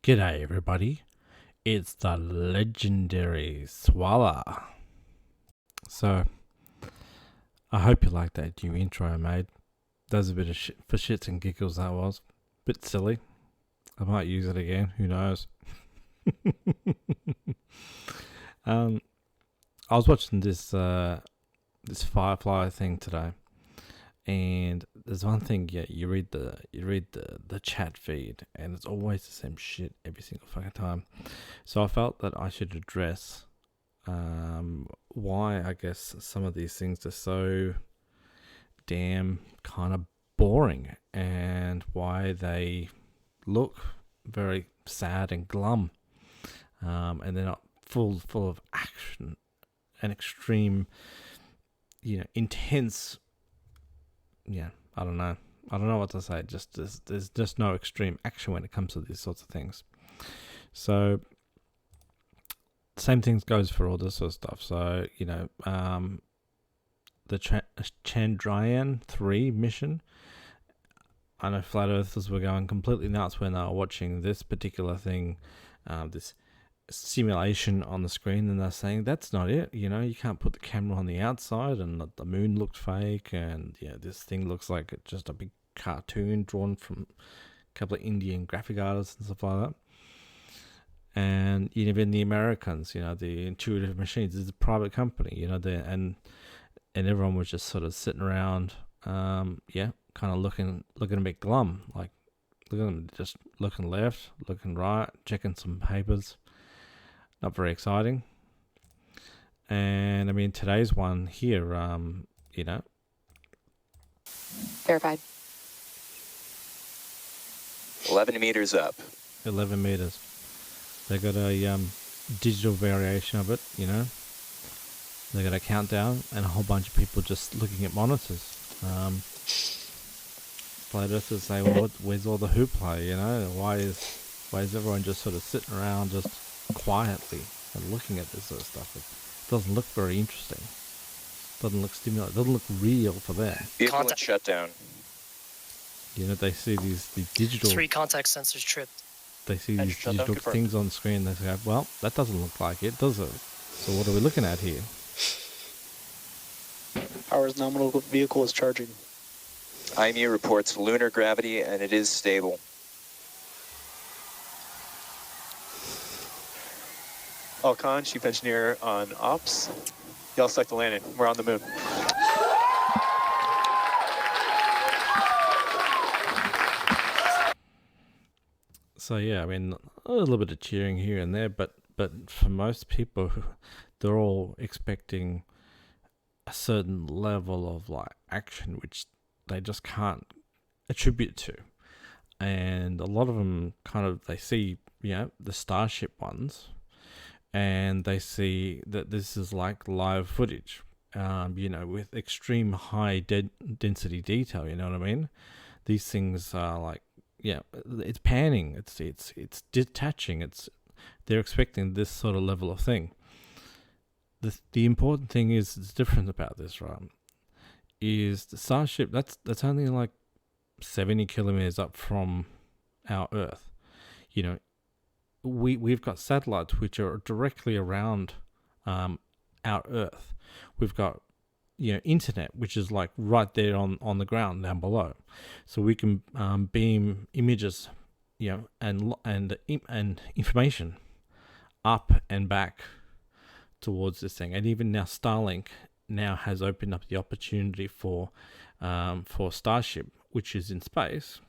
G'day everybody, it's the legendary Swallow. So, I hope you like that new intro I made. That was a bit of shit for shits and giggles, that was. Bit silly. I might use it again, who knows. I was watching this Firefly thing today, and there's one thing, you read the chat feed, and it's always the same shit every single fucking time. So I felt that I should address why I guess some of these things are so damn kind of boring, and why they look very sad and glum, and they're not full of action and extreme, intense. I don't know what to say. There's just no extreme action when it comes to these sorts of things. So same things goes for all this sort of stuff. So the Chandrayaan 3 mission, I know flat earthers were going completely nuts when they were watching this particular thing, this simulation on the screen, and they're saying that's not it. You can't put the camera on the outside, and the moon looked fake, and this thing looks like just a big cartoon drawn from a couple of Indian graphic artists and stuff like that. And even the Americans, the Intuitive Machines is a private company, and everyone was just sort of sitting around, kind of looking a bit glum, like just looking left, looking right, checking some papers. Not very exciting. And I mean, today's one here, Verified. 11 meters up. 11 meters. They got a digital variation of it, They got a countdown and a whole bunch of people just looking at monitors. Flat earthers say, well, where's all the hoopla, Why is everyone just sort of sitting around just quietly and looking at this sort of stuff? It doesn't look very interesting. Doesn't look stimulating. Doesn't look real for them. Vehicle shutdown. They see these digital... 3 contact sensors tripped. They see these digital things on screen. They say, well, that doesn't look like it, does it? So what are we looking at here? Power's nominal vehicle is charging. IMU reports lunar gravity, and it is stable. Alcon, Chief Engineer on Ops. Y'all select the landing. We're on the moon. So I mean, a little bit of cheering here and there, but for most people, they're all expecting a certain level of action, which they just can't attribute to. And a lot of them they see, the Starship ones, and they see that this is like live footage, with extreme high density detail. You know what I mean? These things are it's panning, it's detaching, they're expecting this sort of level of thing. The important thing is, it's different about this, right? Is the Starship, that's only 70 kilometers up from our Earth. We've got satellites which are directly around our Earth. We've got internet, which is right there on the ground down below, so we can beam images, and information up and back towards this thing. And even now Starlink now has opened up the opportunity for Starship, which is in space,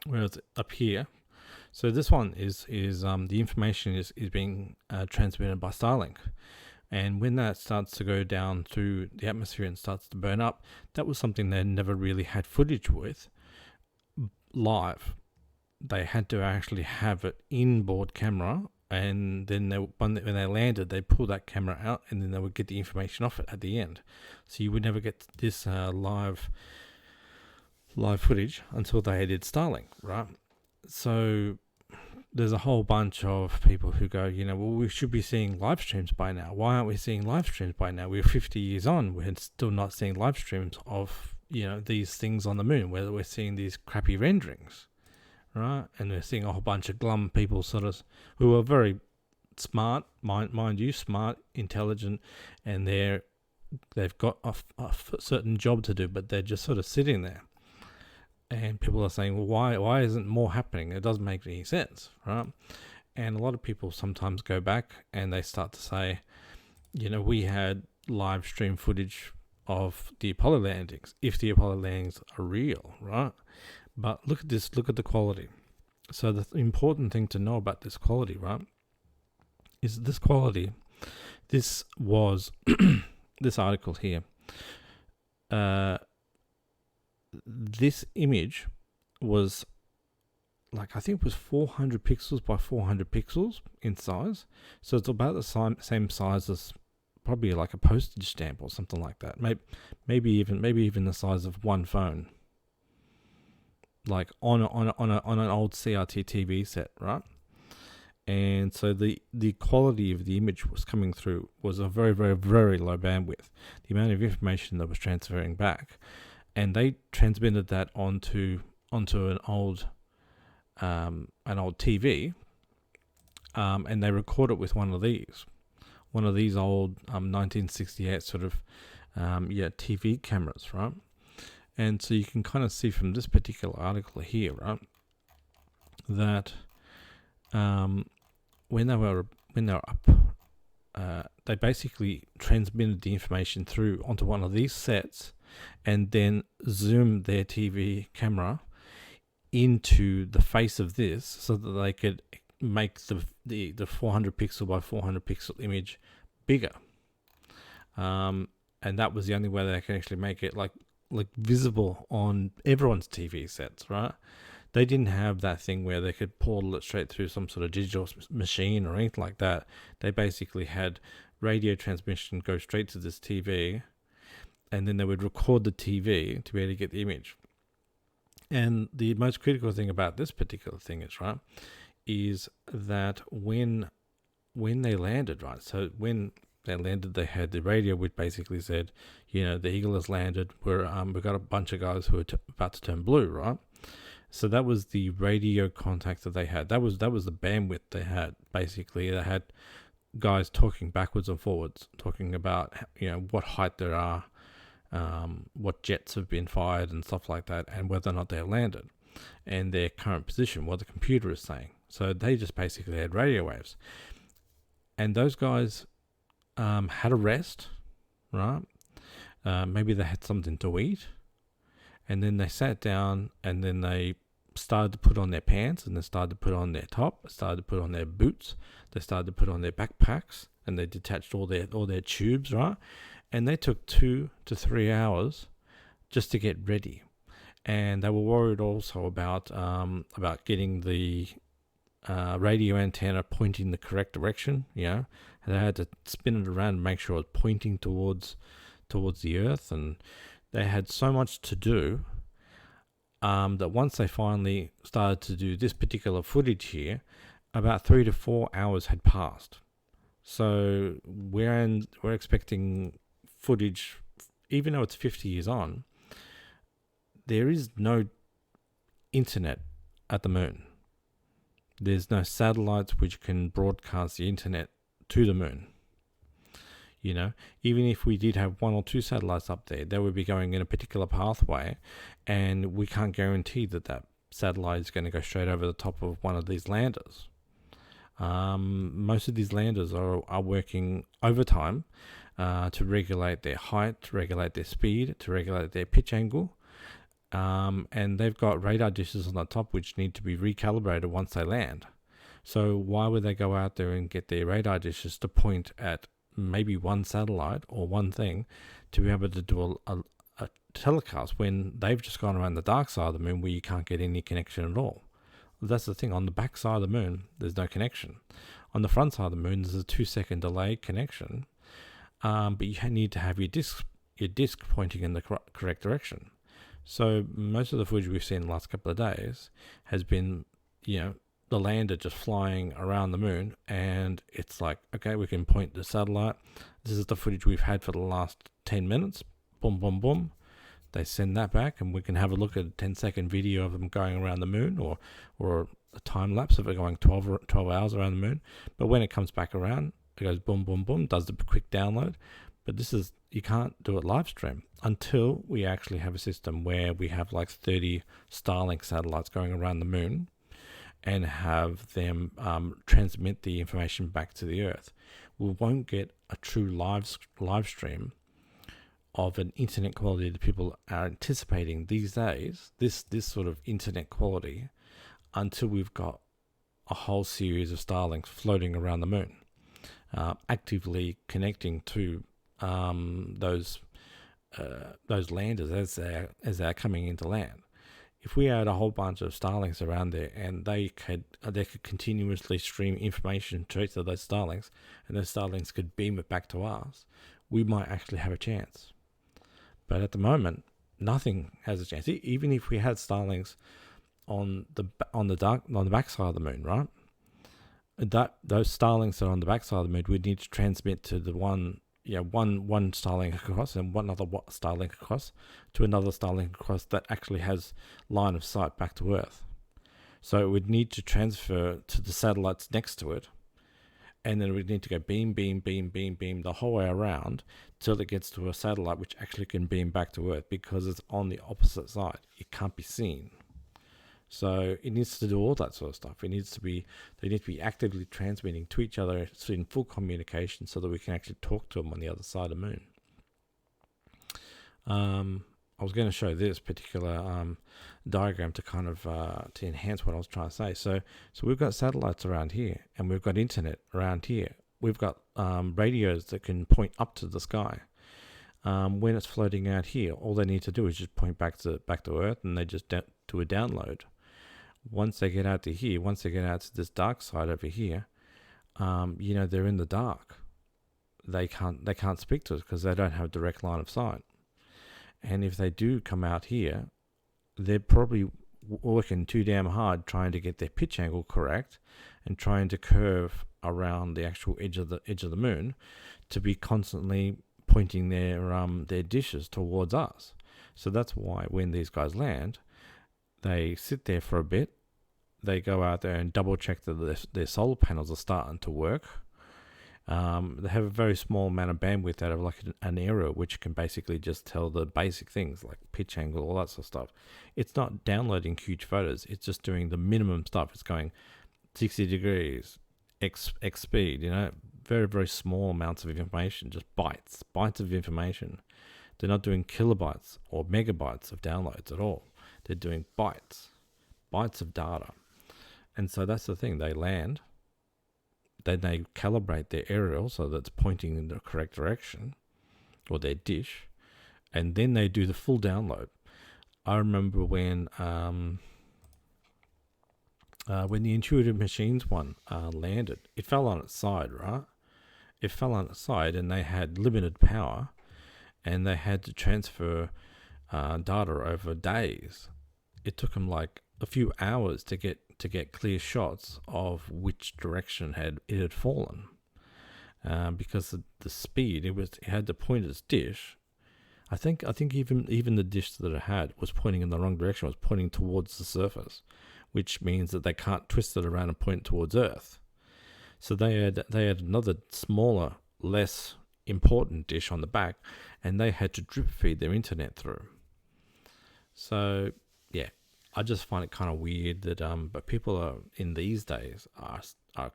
whereas up here. So this one is the information is being transmitted by Starlink. And when that starts to go down through the atmosphere and starts to burn up, that was something they never really had footage with live. They had to actually have it inboard camera, and then when they landed, they pull that camera out, and then they would get the information off it at the end. So you would never get this live footage until they did Starlink, right? So there's a whole bunch of people who go, well, we should be seeing live streams by now. Why aren't we seeing live streams by now? We're 50 years on. We're still not seeing live streams of, these things on the moon, whether we're seeing these crappy renderings, right? And we're seeing a whole bunch of glum people who are very smart, mind you, smart, intelligent, and they've got a certain job to do, but they're just sort of sitting there. And people are saying, well, why isn't more happening? It doesn't make any sense, right? And a lot of people sometimes go back and they start to say, we had live stream footage of the Apollo landings, if the Apollo landings are real, right? But look at this, look at the quality. So the important thing to know about this quality, right, is this quality. This was this article here. This image was I think it was 400 pixels by 400 pixels in size. So it's about the same size as probably like a postage stamp or something like that. Maybe even the size of one phone. Like on an old CRT TV set, right? And so the quality of the image was coming through was a very, very, very low bandwidth. The amount of information that was transferring back, and they transmitted that onto an old TV, and they record it with one of these old 1968 sort of TV cameras, right? And so you can kind of see from this particular article here, right, that when they were up, they basically transmitted the information through onto one of these sets, and then zoomed their TV camera into the face of this so that they could make the 400 pixel by 400 pixel image bigger. And that was the only way they could actually make it like visible on everyone's TV sets, right? They didn't have that thing where they could portal it straight through some sort of digital machine or anything like that. They basically had radio transmission go straight to this TV, and then they would record the TV to be able to get the image. And the most critical thing about this particular thing is that when they landed, right? So when they landed, they had the radio which basically said, the Eagle has landed. We've got a bunch of guys who are about to turn blue, right? So that was the radio contact that they had. That was the bandwidth they had. Basically, they had guys talking backwards and forwards, talking about what height there are, what jets have been fired and stuff like that, and whether or not they landed, and their current position, what the computer is saying. So they just basically had radio waves, and those guys had a rest, right? Maybe they had something to eat, and then they sat down, and then they started to put on their pants, and they started to put on their top, started to put on their boots, they started to put on their backpacks, and they detached all their tubes, right? And they took 2 to 3 hours just to get ready. And they were worried also about getting the radio antenna pointing the correct direction. And they had to spin it around and make sure it was pointing towards the earth. And they had so much to do that once they finally started to do this particular footage here, about 3 to 4 hours had passed. So we're expecting footage, even though it's 50 years on, there is no internet at the moon. There's no satellites which can broadcast the internet to the moon. Even if we did have 1 or 2 satellites up there, they would be going in a particular pathway, and we can't guarantee that satellite is going to go straight over the top of one of these landers. Most of these landers are working overtime to regulate their height, to regulate their speed, to regulate their pitch angle. And they've got radar dishes on the top which need to be recalibrated once they land. So why would they go out there and get their radar dishes to point at maybe one satellite or one thing to be able to do a telecast when they've just gone around the dark side of the moon where you can't get any connection at all? That's the thing. On the back side of the moon, there's no connection. On the front side of the moon, there's a 2-second delay connection. But you need to have your disc pointing in the correct direction. So most of the footage we've seen in the last couple of days has been, the lander just flying around the moon, and it's like, okay, we can point the satellite. This is the footage we've had for the last 10 minutes. Boom, boom, boom. They send that back, and we can have a look at a 10-second video of them going around the moon, or a time lapse of it going 12 hours around the moon. But when it comes back around, it goes boom, boom, boom, does the quick download. But you can't do it live stream until we actually have a system where we have like 30 Starlink satellites going around the moon and have them transmit the information back to the Earth. We won't get a true live stream of an internet quality that people are anticipating these days, this sort of internet quality, until we've got a whole series of Starlinks floating around the moon, actively connecting to those landers as they're coming into land. If we had a whole bunch of Starlinks around there, and they could continuously stream information to each of those Starlinks, and those Starlinks could beam it back to us, we might actually have a chance. But at the moment, nothing has a chance. Even if we had Starlinks on the backside of the moon, right? Those Starlinks that are on the backside of the moon would need to transmit to the one Starlink across and one other Starlink across to another Starlink across that actually has line of sight back to Earth. So it would need to transfer to the satellites next to it, and then we'd need to go beam, beam, beam, beam, beam the whole way around till it gets to a satellite which actually can beam back to Earth, because it's on the opposite side. It can't be seen. So it needs to do all that sort of stuff. They need to be actively transmitting to each other, so in full communication, so that we can actually talk to them on the other side of the moon. I was going to show this particular diagram to kind of to enhance what I was trying to say. So we've got satellites around here, and we've got internet around here. We've got radios that can point up to the sky. When it's floating out here, all they need to do is just point back to Earth, and they just do a download. Once they get out to here, once they get out to this dark side over here, they're in the dark. They can't speak to us because they don't have a direct line of sight. And if they do come out here, they're probably working too damn hard trying to get their pitch angle correct and trying to curve around the actual edge of the moon to be constantly pointing their dishes towards us. So that's why when these guys land, they sit there for a bit. They go out there and double check that their solar panels are starting to work. They have a very small amount of bandwidth out of like an aerial, which can basically just tell the basic things like pitch angle, all that sort of stuff. It's not downloading huge photos. It's just doing the minimum stuff. It's going 60 degrees, X speed, very, very small amounts of information, just bytes of information. They're not doing kilobytes or megabytes of downloads at all. They're doing bytes of data. And so that's the thing. They land, then they calibrate their aerial so that it's pointing in the correct direction, or their dish, and then they do the full download. I remember when the Intuitive Machines one landed, it fell on its side, right? It fell on its side, and they had limited power, and they had to transfer data over days. It took them like a few hours to get clear shots of which direction it had fallen, because the speed it had to point its dish. I think even the dish that it had was pointing in the wrong direction. It was pointing towards the surface, which means that they can't twist it around and point towards Earth. So they had another smaller, less important dish on the back, and they had to drip feed their internet through. So yeah, I just find it kind of weird that but people are in these days are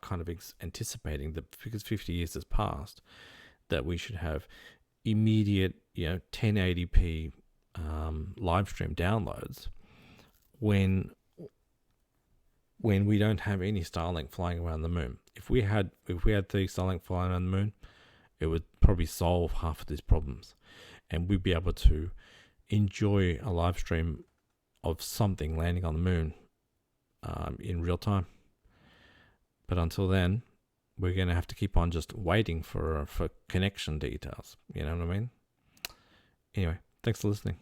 kind of anticipating that because 50 years has passed, that we should have immediate 1080p live stream downloads when we don't have any Starlink flying around the moon. If we had 30 Starlink flying around the moon, it would probably solve half of these problems, and we'd be able to enjoy a live stream of something landing on the moon in real time. But until then, we're going to have to keep on just waiting for connection details. You know what I mean? Anyway, thanks for listening.